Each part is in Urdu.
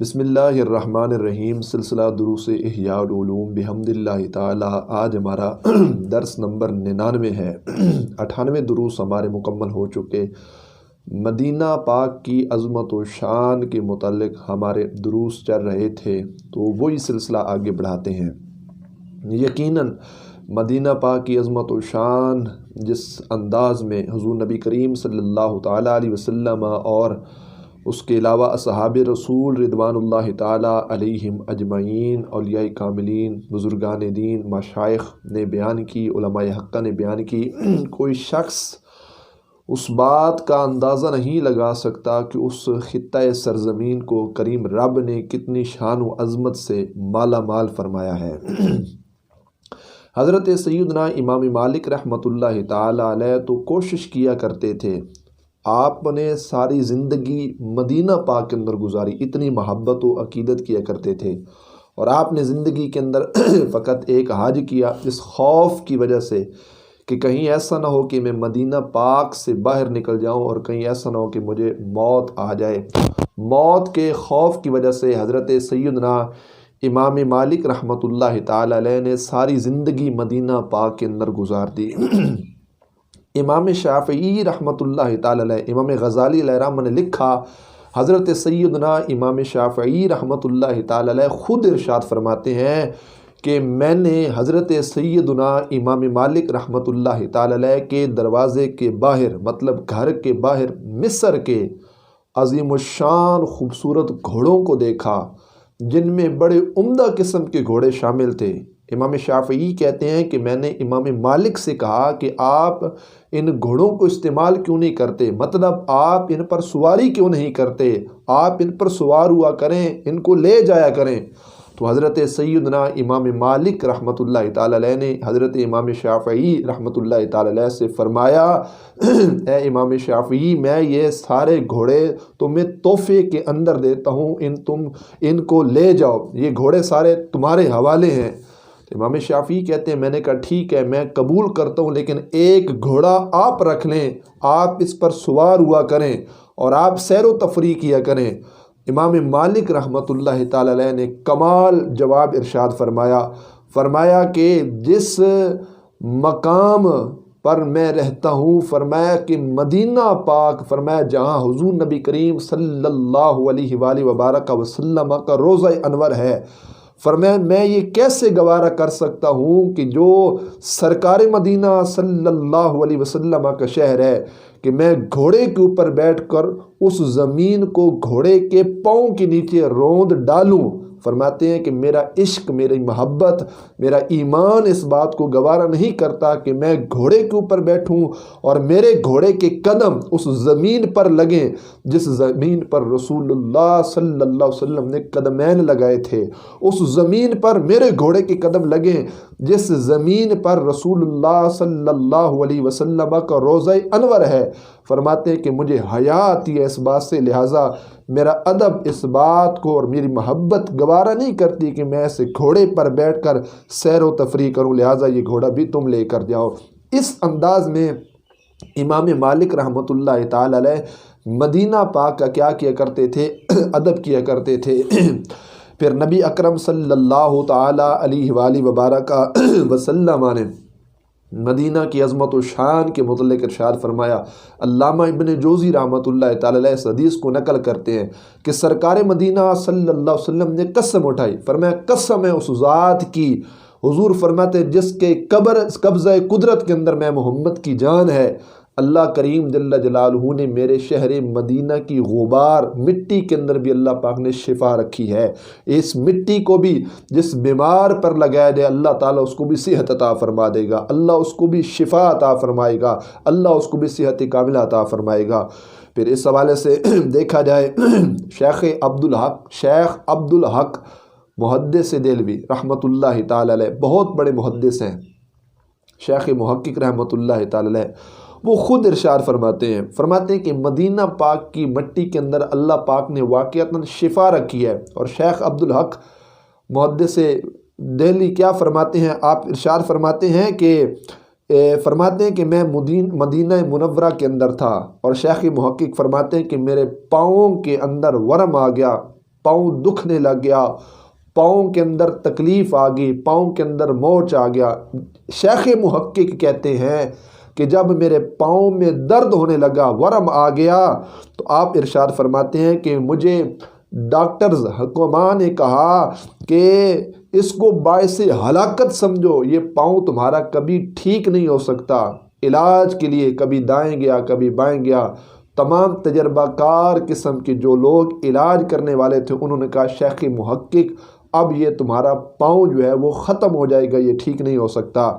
بسم اللہ الرحمن الرحیم۔ سلسلہ دروس احیاء-ال-علوم بحمد اللہ تعالی۔ آج ہمارا درس نمبر 99 ہے۔ 98 دروس ہمارے مکمل ہو چکے۔ مدینہ پاک کی عظمت و شان کے متعلق ہمارے دروس چل رہے تھے، تو وہی سلسلہ آگے بڑھاتے ہیں۔ یقیناً مدینہ پاک کی عظمت و شان جس انداز میں حضور نبی کریم صلی اللہ تعالیٰ علیہ وسلم اور اس کے علاوہ اصحاب رسول رضوان اللہ تعالیٰ علیہم اجمعین، اولیاء کاملین، بزرگان دین، مشائخ نے بیان کی، علماء حقہ نے بیان کی، کوئی شخص اس بات کا اندازہ نہیں لگا سکتا کہ اس خطہ سرزمین کو کریم رب نے کتنی شان و عظمت سے مالا مال فرمایا ہے۔ حضرت سیدنا امام مالک رحمۃ اللہ تعالیٰ علیہ تو کوشش کیا کرتے تھے، آپ نے ساری زندگی مدینہ پاک کے اندر گزاری، اتنی محبت و عقیدت کیا کرتے تھے، اور آپ نے زندگی کے اندر فقط ایک حج کیا، اس خوف کی وجہ سے کہ کہیں ایسا نہ ہو کہ میں مدینہ پاک سے باہر نکل جاؤں اور کہیں ایسا نہ ہو کہ مجھے موت آ جائے۔ موت کے خوف کی وجہ سے حضرت سیدنا امام مالک رحمۃ اللہ تعالی علیہ نے ساری زندگی مدینہ پاک کے اندر گزار دی۔ امام شافعی رحمۃ اللہ تعالی علیہ، امام غزالی علیہ رحمہ نے لکھا، حضرت سیدنا امام شافعی رحمۃ اللہ تعالی علیہ خود ارشاد فرماتے ہیں کہ میں نے حضرت سیدنا امام مالک رحمۃ اللہ تعالی علیہ کے دروازے کے باہر، مطلب گھر کے باہر، مصر کے عظیم الشان خوبصورت گھوڑوں کو دیکھا، جن میں بڑے عمدہ قسم کے گھوڑے شامل تھے۔ امام شافعی کہتے ہیں کہ میں نے امام مالک سے کہا کہ آپ ان گھوڑوں کو استعمال کیوں نہیں کرتے، مطلب آپ ان پر سواری کیوں نہیں کرتے، آپ ان پر سوار ہوا کریں، ان کو لے جایا کریں۔ تو حضرت سیدنا امام مالک رحمۃ اللہ تعالی علیہ نے حضرت امام شافعی رحمۃ اللہ تعالی علیہ سے فرمایا، اے امام شافعی، میں یہ سارے گھوڑے تمہیں تحفے کے اندر دیتا ہوں، تم ان کو لے جاؤ، یہ گھوڑے سارے تمہارے حوالے ہیں۔ امام شافعی کہتے ہیں میں نے کہا ٹھیک ہے، میں قبول کرتا ہوں، لیکن ایک گھوڑا آپ رکھ لیں، آپ اس پر سوار ہوا کریں اور آپ سیر و تفریح کیا کریں۔ امام مالک رحمۃ اللہ تعالی علیہ نے کمال جواب ارشاد فرمایا کہ جس مقام پر میں رہتا ہوں، فرمایا کہ مدینہ پاک، فرمایا جہاں حضور نبی کریم صلی اللہ علیہ وآلہ وبارک وسلم کا روضہ انور ہے، فرمایا میں یہ کیسے گوارا کر سکتا ہوں کہ جو سرکار مدینہ صلی اللہ علیہ وسلم کا شہر ہے، کہ میں گھوڑے کے اوپر بیٹھ کر اس زمین کو گھوڑے کے پاؤں کے نیچے روند ڈالوں۔ فرماتے ہیں کہ میرا عشق، میری محبت، میرا ایمان اس بات کو گوارا نہیں کرتا کہ میں گھوڑے کے اوپر بیٹھوں اور میرے گھوڑے کے قدم اس زمین پر لگیں جس زمین پر رسول اللہ صلی اللہ علیہ وسلم نے قدمین لگائے تھے، اس زمین پر میرے گھوڑے کے قدم لگیں جس زمین پر رسول اللہ صلی اللہ علیہ وسلم کا روضہ انور ہے۔ فرماتے ہیں کہ مجھے حیا آتی ہے اس بات سے، لہٰذا میرا ادب اس بات کو اور میری محبت گوارا نہیں کرتی کہ میں ایسے گھوڑے پر بیٹھ کر سیر و تفریح کروں، لہٰذا یہ گھوڑا بھی تم لے کر جاؤ۔ اس انداز میں امام مالک رحمۃ اللہ تعالی علیہ مدینہ پاک کا کیا کیا کرتے تھے، ادب کیا کرتے تھے۔ پھر نبی اکرم صلی اللہ تعالی علیہ وآلہ وبارک وسلم نے مدینہ کی عظمت و شان کے متعلق ارشاد فرمایا۔ علامہ ابن جوزی رحمۃ اللہ تعالی علیہ اس حدیث کو نقل کرتے ہیں کہ سرکار مدینہ صلی اللہ علیہ وسلم نے قسم اٹھائی، فرمایا قسم ہے اس ذات کی، حضور فرماتے جس کے قبضہ قدرت کے اندر میں محمد کی جان ہے، اللہ کریم جل جلالہ نے میرے شہر مدینہ کی غبار مٹی کے اندر بھی اللہ پاک نے شفا رکھی ہے، اس مٹی کو بھی جس بیمار پر لگایا جائے اللہ تعالیٰ اس کو بھی صحت عطا فرما دے گا، اللہ اس کو بھی شفا عطا فرمائے گا، اللہ اس کو بھی صحت کاملہ عطا فرمائے گا۔ پھر اس حوالے سے دیکھا جائے شیخ عبدالحق محدث دہلوی رحمۃ اللہ تعالی علیہ، بہت بڑے محدث ہیں، شیخ محقق رحمۃ اللہ تعالی علیہ، وہ خود ارشاد فرماتے ہیں کہ مدینہ پاک کی مٹی کے اندر اللہ پاک نے واقعتاً شفا رکھی ہے۔ اور شیخ عبدالحق محدث دہلی کیا فرماتے ہیں، آپ ارشاد فرماتے ہیں کہ میں مدینہ منورہ کے اندر تھا، اور شیخ محقق فرماتے ہیں کہ میرے پاؤں کے اندر ورم آ گیا، پاؤں دکھنے لگ گیا، پاؤں کے اندر تکلیف آ گئی، پاؤں کے اندر موچ آ گیا۔ شیخ محقق کہتے ہیں کہ جب میرے پاؤں میں درد ہونے لگا، ورم آ گیا، تو آپ ارشاد فرماتے ہیں کہ مجھے ڈاکٹرز حکماں نے کہا کہ اس کو باعث ہلاکت سمجھو، یہ پاؤں تمہارا کبھی ٹھیک نہیں ہو سکتا۔ علاج کے لیے کبھی دائیں گیا کبھی بائیں گیا، تمام تجربہ کار قسم کے جو لوگ علاج کرنے والے تھے انہوں نے کہا شیخ محقق اب یہ تمہارا پاؤں جو ہے وہ ختم ہو جائے گا، یہ ٹھیک نہیں ہو سکتا۔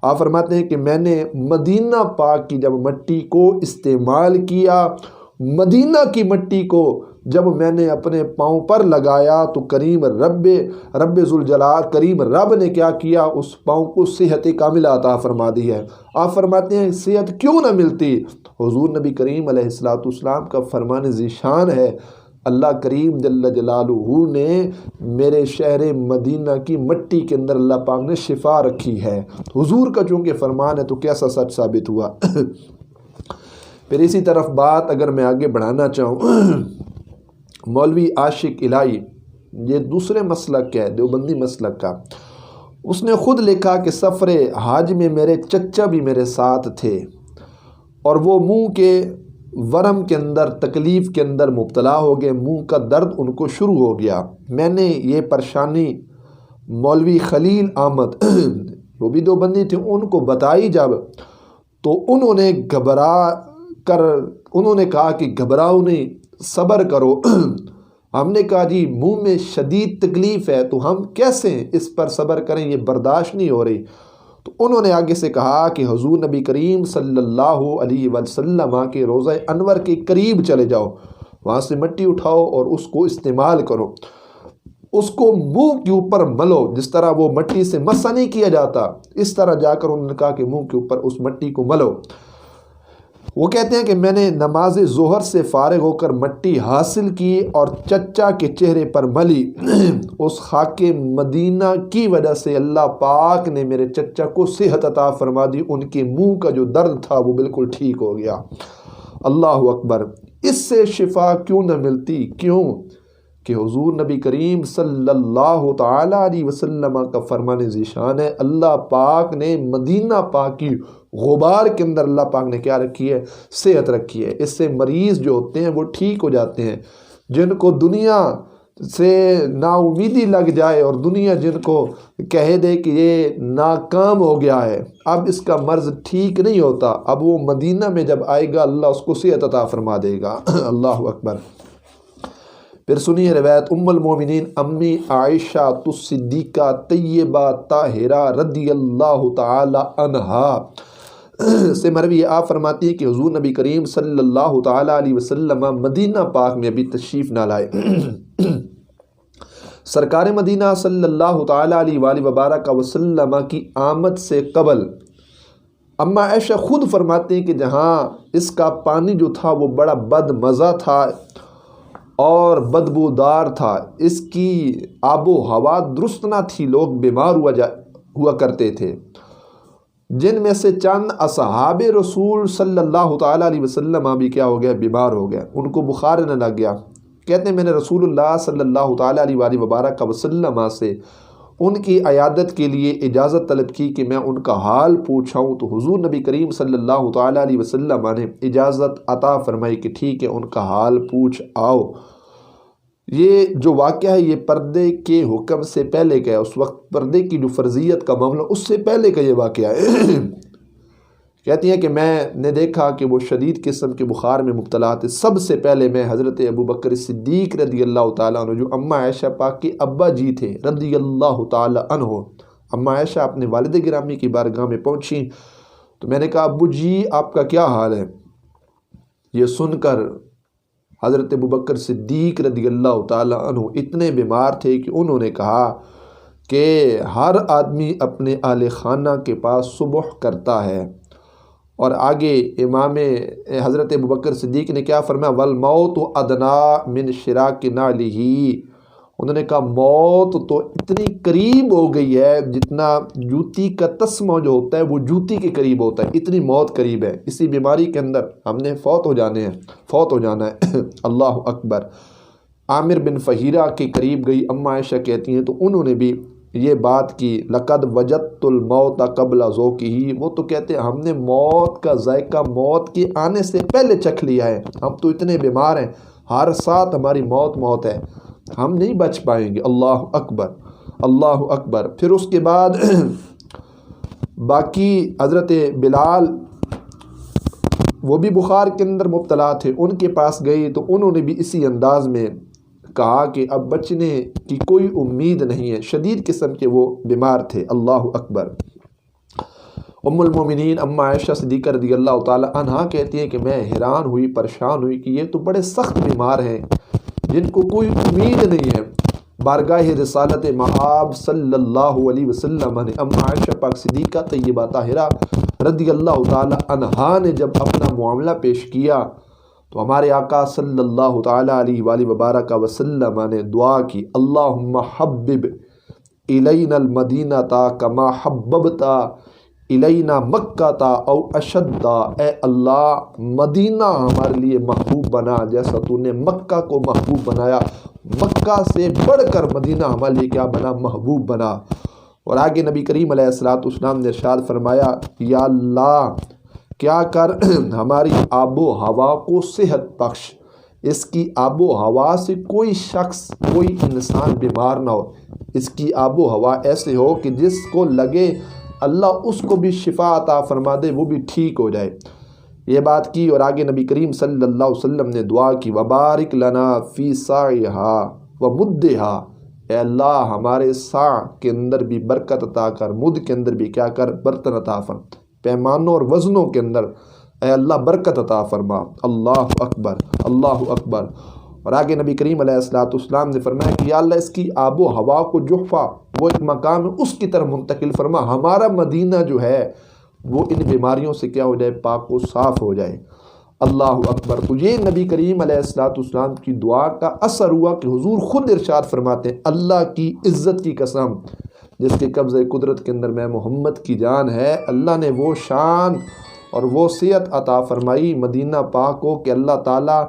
آپ فرماتے ہیں کہ میں نے مدینہ پاک کی جب مٹی کو استعمال کیا، مدینہ کی مٹی کو جب میں نے اپنے پاؤں پر لگایا تو کریم رب ذوالجلال کریم رب نے کیا کیا، اس پاؤں کو صحت کاملہ عطا فرما دی ہے۔ آپ فرماتے ہیں صحت کیوں نہ ملتی؟ حضور نبی کریم علیہ السلام کا فرمان ذیشان ہے، اللہ کریم جل جلالہ نے میرے شہر مدینہ کی مٹی کے اندر اللہ پاک نے شفا رکھی ہے۔ حضور کا چونکہ فرمان ہے تو کیسا سچ ثابت ہوا۔ پھر اسی طرف بات اگر میں آگے بڑھانا چاہوں، مولوی عاشق الہی، یہ دوسرے مسلک کا ہے، دیوبندی مسلک کا، اس نے خود لکھا کہ سفر حج میں میرے چچا بھی میرے ساتھ تھے اور وہ منہ کے ورم کے اندر تکلیف کے اندر مبتلا ہو گئے، منہ کا درد ان کو شروع ہو گیا۔ میں نے یہ پریشانی مولوی خلیل احمد وہ بھی دیوبندی تھے ان کو بتائی جب، تو انہوں نے انہوں نے کہا کہ گھبراؤ نہیں، صبر کرو۔ ہم نے کہا جی منہ میں شدید تکلیف ہے تو ہم کیسے اس پر صبر کریں، یہ برداشت نہیں ہو رہی۔ تو انہوں نے آگے سے کہا کہ حضور نبی کریم صلی اللہ علیہ وسلم کے روضہ انور کے قریب چلے جاؤ، وہاں سے مٹی اٹھاؤ اور اس کو استعمال کرو، اس کو منہ کے اوپر ملو، جس طرح وہ مٹی سے مسح نہیں کیا جاتا اس طرح جا کر انہوں نے کہا کہ منہ کے اوپر اس مٹی کو ملو۔ وہ کہتے ہیں کہ میں نے نماز ظہر سے فارغ ہو کر مٹی حاصل کی اور چچا کے چہرے پر ملی۔ اس خاک مدینہ کی وجہ سے اللہ پاک نے میرے چچا کو صحت عطا فرما دی، ان کے منہ کا جو درد تھا وہ بالکل ٹھیک ہو گیا۔ اللہ اکبر! اس سے شفا کیوں نہ ملتی؟ کیوں کہ حضور نبی کریم صلی اللہ تعالی علیہ وسلم کا فرمان ذیشان ہے، اللہ پاک نے مدینہ پاک کی غبار کے اندر اللہ پاک نے کیا رکھی ہے؟ صحت رکھی ہے۔ اس سے مریض جو ہوتے ہیں وہ ٹھیک ہو جاتے ہیں۔ جن کو دنیا سے نا امیدی لگ جائے اور دنیا جن کو کہہ دے کہ یہ ناکام ہو گیا ہے، اب اس کا مرض ٹھیک نہیں ہوتا، اب وہ مدینہ میں جب آئے گا اللہ اس کو صحت عطا فرما دے گا۔ اللہ اکبر! پھر سنیے روایت ام المومنین امی عائشہ الصدیقہ طیبہ طاہرہ رضی اللہ تعالی عنہا سے مروی، آپ فرماتی ہے کہ حضور نبی کریم صلی اللہ تعالی علیہ وسلم مدینہ پاک میں ابھی تشریف نہ لائے۔ سرکار مدینہ صلی اللہ تعالی علیہ وآلہ وبارک وسلم کی آمد سے قبل اما عائشہ خود فرماتے ہیں کہ جہاں اس کا پانی جو تھا وہ بڑا بد مزہ تھا اور بدبودار تھا، اس کی آب و ہوا درست نہ تھی، لوگ بیمار ہوا کرتے تھے، جن میں سے چند اصحاب رسول صلی اللہ تعالیٰ علیہ وسلم بھی کیا ہو گیا؟ بیمار ہو گیا، ان کو بخار نہ لگ گیا۔ کہتے ہیں میں نے رسول اللہ صلی اللہ تعالیٰ علیہ وآلہ وبارک وسلم سے ان کی عیادت کے لیے اجازت طلب کی کہ میں ان کا حال پوچھاؤں، تو حضور نبی کریم صلی اللہ تعالیٰ علیہ وسلم نے اجازت عطا فرمائی کہ ٹھیک ہے ان کا حال پوچھ آؤ۔ یہ جو واقعہ ہے یہ پردے کے حکم سے پہلے کا ہے، اس وقت پردے کی جو فرضیت کا معاملہ اس سے پہلے کا یہ واقعہ ہے۔ کہتی ہیں کہ میں نے دیکھا کہ وہ شدید قسم کے بخار میں مبتلا تھے۔ سب سے پہلے میں حضرت ابو بکر صدیق رضی اللہ تعالیٰ عنہ جو اما عائشہ پاک کے ابا جی تھے رضی اللہ تعالیٰ عنہ، اما عائشہ اپنے والد گرامی کی بارگاہ میں پہنچی تو میں نے کہا ابو جی آپ کا کیا حال ہے؟ یہ سن کر حضرت ابو بکر صدیق رضی اللہ تعالیٰ عنہ اتنے بیمار تھے کہ انہوں نے کہا کہ ہر آدمی اپنے اہل خانہ کے پاس صبح کرتا ہے، اور آگے امام حضرت ابو بکر صدیق نے کیا فرمایا؟ وَالْمَوْتُ أَدْنَىٰ مِنْ شِرَاكِ نَعْلِهِ، انہوں نے کہا موت تو اتنی قریب ہو گئی ہے جتنا جوتی کا تسمہ جو ہوتا ہے وہ جوتی کے قریب ہوتا ہے، اتنی موت قریب ہے، اسی بیماری کے اندر ہم نے فوت ہو جانا ہے۔ اللہ اکبر! عامر بن فہیرہ کے قریب گئی، اماں عائشہ کہتی ہیں تو انہوں نے بھی یہ بات کی، لقد وجدت الموت قبل ذوقہ، وہ تو کہتے ہیں ہم نے موت کا ذائقہ موت کے آنے سے پہلے چکھ لیا ہے، ہم تو اتنے بیمار ہیں، ہر ساتھ ہماری موت ہے، ہم نہیں بچ پائیں گے۔ اللہ اکبر، اللہ اکبر۔ پھر اس کے بعد باقی حضرت بلال وہ بھی بخار کے اندر مبتلا تھے، ان کے پاس گئی تو انہوں نے بھی اسی انداز میں کہا کہ اب بچنے کی کوئی امید نہیں ہے، شدید قسم کے وہ بیمار تھے۔ اللہ اکبر۔ ام المومنین اماں عائشہ صدیقہ رضی اللہ تعالی عنہا کہتی ہیں کہ میں حیران ہوئی، پریشان ہوئی کہ یہ تو بڑے سخت بیمار ہیں جن کو کوئی امید نہیں ہے۔ بارگاہ رسالت مآب صلی اللہ علیہ وسلم نے اماں عائشہ پاک صدیقہ طیبہ طاہرہ رضی اللہ تعالی عنہا نے جب اپنا معاملہ پیش کیا تو ہمارے آقا صلی اللہ تعالی علیہ وآلہ وبارک وسلم نے دعا کی، اللہم حبب الینا المدینہ کما حببتا الینا مکہ او اشد، اے اللہ مدینہ ہمارے لیے محبوب بنا جیسا تو نے مکہ کو محبوب بنایا، مکہ سے بڑھ کر مدینہ ہمارے لیے کیا بنا؟ محبوب بنا۔ اور آگے نبی کریم علیہ السلام نے ارشاد فرمایا، یا اللہ کیا کر ہماری آب و ہوا کو صحت بخش، اس کی آب و ہوا سے کوئی شخص کوئی انسان بیمار نہ ہو، اس کی آب و ہوا ایسے ہو کہ جس کو لگے اللہ اس کو بھی شفا عطا فرما دے، وہ بھی ٹھیک ہو جائے۔ یہ بات کی اور آگے نبی کریم صلی اللہ علیہ وسلم نے دعا کی، وبارک لنا فی ساعہا ومدہا، اے اللہ ہمارے ساع کے اندر بھی برکت عطا کر، مد کے اندر بھی کیا کر؟ برتن عطا فرما، پیمانوں اور وزنوں کے اندر اے اللہ برکت عطا فرما۔ اللہ اکبر، اللہ اکبر۔ اور آگے نبی کریم علیہ السلام نے فرمایا کہ یا اللہ اس کی آب و ہوا کو جحفہ، وہ ایک مقام ہے، اس کی طرف منتقل فرما، ہمارا مدینہ جو ہے وہ ان بیماریوں سے کیا ہو جائے؟ پاک و صاف ہو جائے۔ اللہ اکبر۔ تو یہ نبی کریم علیہ السلام کی دعا کا اثر ہوا کہ حضور خود ارشاد فرماتے ہیں، اللہ کی عزت کی قسم جس کے قبضہ قدرت کے اندر میں محمد کی جان ہے، اللہ نے وہ شان اور وہ صحت عطا فرمائی مدینہ پاک کو کہ اللہ تعالیٰ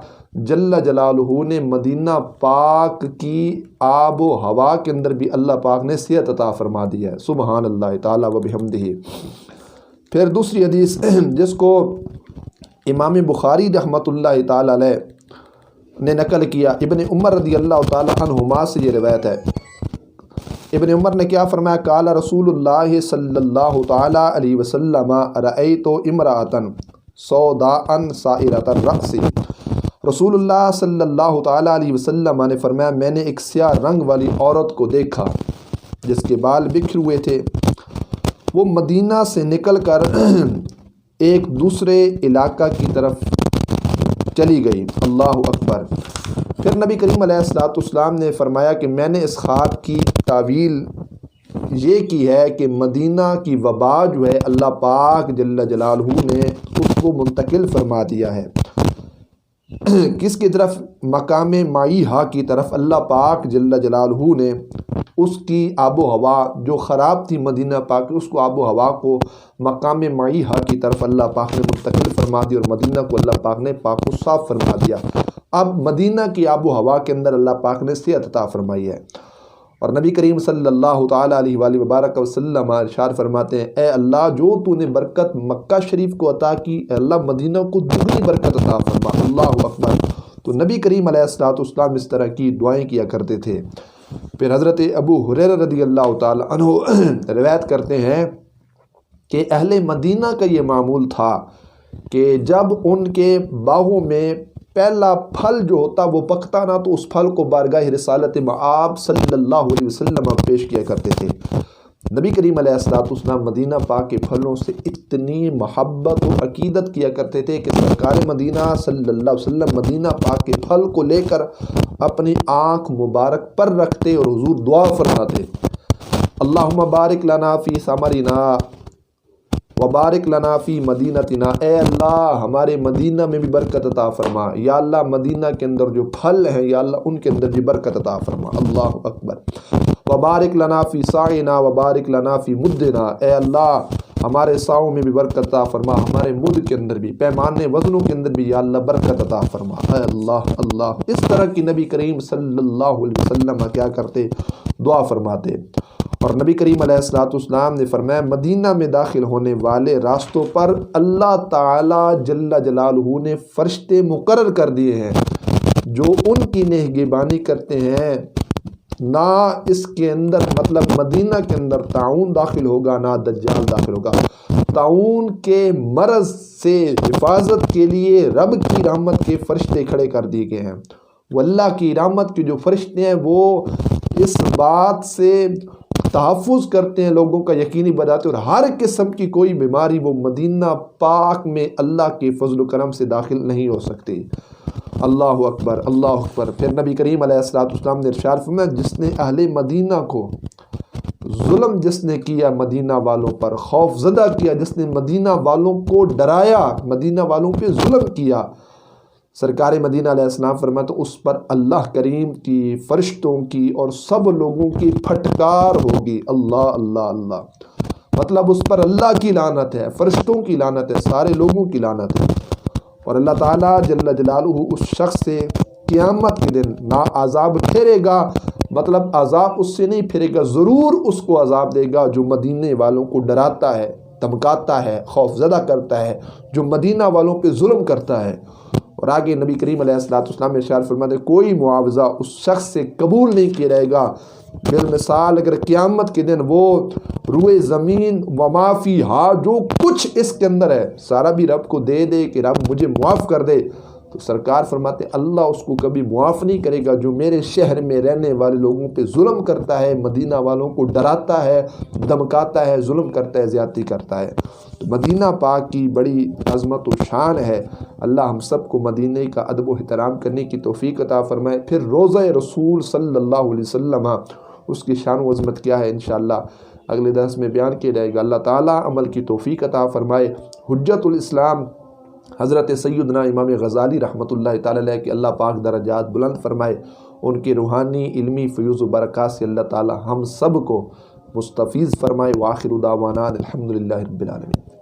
جل جلالہ نے مدینہ پاک کی آب و ہوا کے اندر بھی اللہ پاک نے صحت عطا فرما دی ہے۔ سبحان اللہ تعالیٰ و بحمدہ۔ پھر دوسری حدیث جس کو امام بخاری رحمۃ اللہ تعالیٰ علیہ نے نقل کیا، ابن عمر رضی اللہ تعالیٰ عنہما سے یہ روایت ہے۔ ابن عمر نے کیا فرمایا؟ قال رسول اللہ صلی اللہ تعالیٰ علیہ وسلم رأیت امرأۃ سوداء سائرۃ الرأس، رسول اللہ صلی اللہ تعالیٰ علیہ وسلم نے فرمایا میں نے ایک سیاہ رنگ والی عورت کو دیکھا جس کے بال بکھر ہوئے تھے، وہ مدینہ سے نکل کر ایک دوسرے علاقہ کی طرف چلی گئی۔ اللہ اکبر۔ پھر نبی کریم علیہ السلام نے فرمایا کہ میں نے اس خواب کی تعویل یہ کی ہے کہ مدینہ کی وبا جو ہے اللہ پاک جل جلالہ نے اس کو منتقل فرما دیا ہے، کس کی طرف؟ مقام معیہا کی طرف۔ اللہ پاک جل جلالہ نے اس کی آب و ہوا جو خراب تھی مدینہ پاک، اس کو آب و ہوا کو مقام معیہا کی طرف اللہ پاک نے منتقل فرما دی اور مدینہ کو اللہ پاک نے پاک و صاف فرما دیا۔ اب مدینہ کی آب و ہوا کے اندر اللہ پاک نے صحت عطا فرمائی ہے، اور نبی کریم صلی اللہ تعالیٰ علیہ وآلہ وبارک وسلم ارشاد فرماتے ہیں اے اللہ جو تو نے برکت مکہ شریف کو عطا کی، اے اللہ مدینہ کو دگنی برکت عطا فرما۔ اللہ اکبر۔ تو نبی کریم علیہ السلام اس طرح کی دعائیں کیا کرتے تھے۔ پھر حضرت ابو ہریرہ رضی اللہ تعالیٰ عنہ روایت کرتے ہیں کہ اہل مدینہ کا یہ معمول تھا کہ جب ان کے باغوں میں پہلا پھل جو ہوتا وہ پکتا نہ تو اس پھل کو بارگاہ رسالت مآب صلی اللہ علیہ وسلم پیش کیا کرتے تھے۔ نبی کریم علیہ السلام مدینہ پاک کے پھلوں سے اتنی محبت و عقیدت کیا کرتے تھے کہ سرکار مدینہ صلی اللہ علیہ وسلم مدینہ پاک کے پھل کو لے کر اپنی آنکھ مبارک پر رکھتے اور حضور دعا فرماتے، اللہم بارک لنا فی ثمرنا وبارک لنا فی مدینتنا، اے اللہ ہمارے مدینہ میں بھی برکت عطا فرما، یا اللہ مدینہ کے اندر جو پھل ہیں یا اللہ ان کے اندر بھی برکت عطا فرما۔ اللہ اکبر۔ وبارک لنا فی ساعنا وبارک لنا فی مدنا، اے اللہ ہمارے ساؤں میں بھی برکت عطا فرما، ہمارے مد کے اندر بھی، پیمانے وزنوں کے اندر بھی یا اللہ برکت عطا فرما۔ اے اللہ اللہ، اس طرح کی نبی کریم صلی اللہ علیہ وسلم کیا کرتے؟ دعا فرماتے۔ اور نبی کریم علیہ السلام نے فرمایا مدینہ میں داخل ہونے والے راستوں پر اللہ تعالی جل جلالہ نے فرشتے مقرر کر دیے ہیں جو ان کی نگہبانی کرتے ہیں۔ نہ اس کے اندر مطلب مدینہ کے اندر طاعون داخل ہوگا، نہ دجال داخل ہوگا۔ طاعون کے مرض سے حفاظت کے لیے رب کی رحمت کے فرشتے کھڑے کر دیے گئے ہیں۔ وہ اللہ کی رحمت کے جو فرشتے ہیں وہ اس بات سے تحفظ کرتے ہیں، لوگوں کا یقینی بناتے ہیں، اور ہر قسم کی کوئی بیماری وہ مدینہ پاک میں اللہ کے فضل و کرم سے داخل نہیں ہو سکتی۔ اللہ اکبر اللہ اکبر۔ پھر نبی کریم علیہ السلام نے ارشاد فرمایا جس نے اہل مدینہ کو ظلم جس نے کیا، مدینہ والوں پر خوف زدہ کیا، جس نے مدینہ والوں کو ڈرایا، مدینہ والوں پہ ظلم کیا، سرکار مدینہ علیہ السلام فرمایا تو اس پر اللہ کریم کی، فرشتوں کی اور سب لوگوں کی پھٹکار ہوگی۔ اللہ اللہ اللہ، مطلب اس پر اللہ کی لعنت ہے، فرشتوں کی لعنت ہے، سارے لوگوں کی لعنت ہے۔ اور اللہ تعالیٰ جل جلالہ اس شخص سے قیامت کے دن نہ عذاب پھیرے گا، مطلب عذاب اس سے نہیں پھیرے گا، ضرور اس کو عذاب دے گا جو مدینے والوں کو ڈراتا ہے، دھمکاتا ہے، خوف زدہ کرتا ہے، جو مدینہ والوں پہ ظلم کرتا ہے۔ اور آگے نبی کریم علیہ السلام ارشاد فرماتے کوئی معاوضہ اس شخص سے قبول نہیں کیا جائے گا، بالمثال اگر قیامت کے دن وہ روئے زمین وما فیہا جو کچھ اس کے اندر ہے سارا بھی رب کو دے دے کہ رب مجھے معاف کر دے، تو سرکار فرماتے اللہ اس کو کبھی معاف نہیں کرے گا جو میرے شہر میں رہنے والے لوگوں پہ ظلم کرتا ہے، مدینہ والوں کو ڈراتا ہے، دھمکاتا ہے، ظلم کرتا ہے، زیادتی کرتا ہے۔ تو مدینہ پاک کی بڑی عظمت و شان ہے۔ اللہ ہم سب کو مدینہ کا ادب و احترام کرنے کی توفیق عطا فرمائے۔ پھر روضہ رسول صلی اللہ علیہ وسلم، اس کی شان و عظمت کیا ہے انشاءاللہ اگلے درس میں بیان کیا جائے گا۔ اللہ تعالیٰ عمل کی توفیق عطا فرمائے۔ حجت الاسلام حضرت سیدنا امام غزالی رحمۃ اللہ تعالی علیہ کہ اللہ پاک درجات بلند فرمائے، ان کے روحانی علمی فیوز و برکات سے اللہ تعالی ہم سب کو مستفیض فرمائے۔ وآخر دعوانا الحمدللہ رب العالمین۔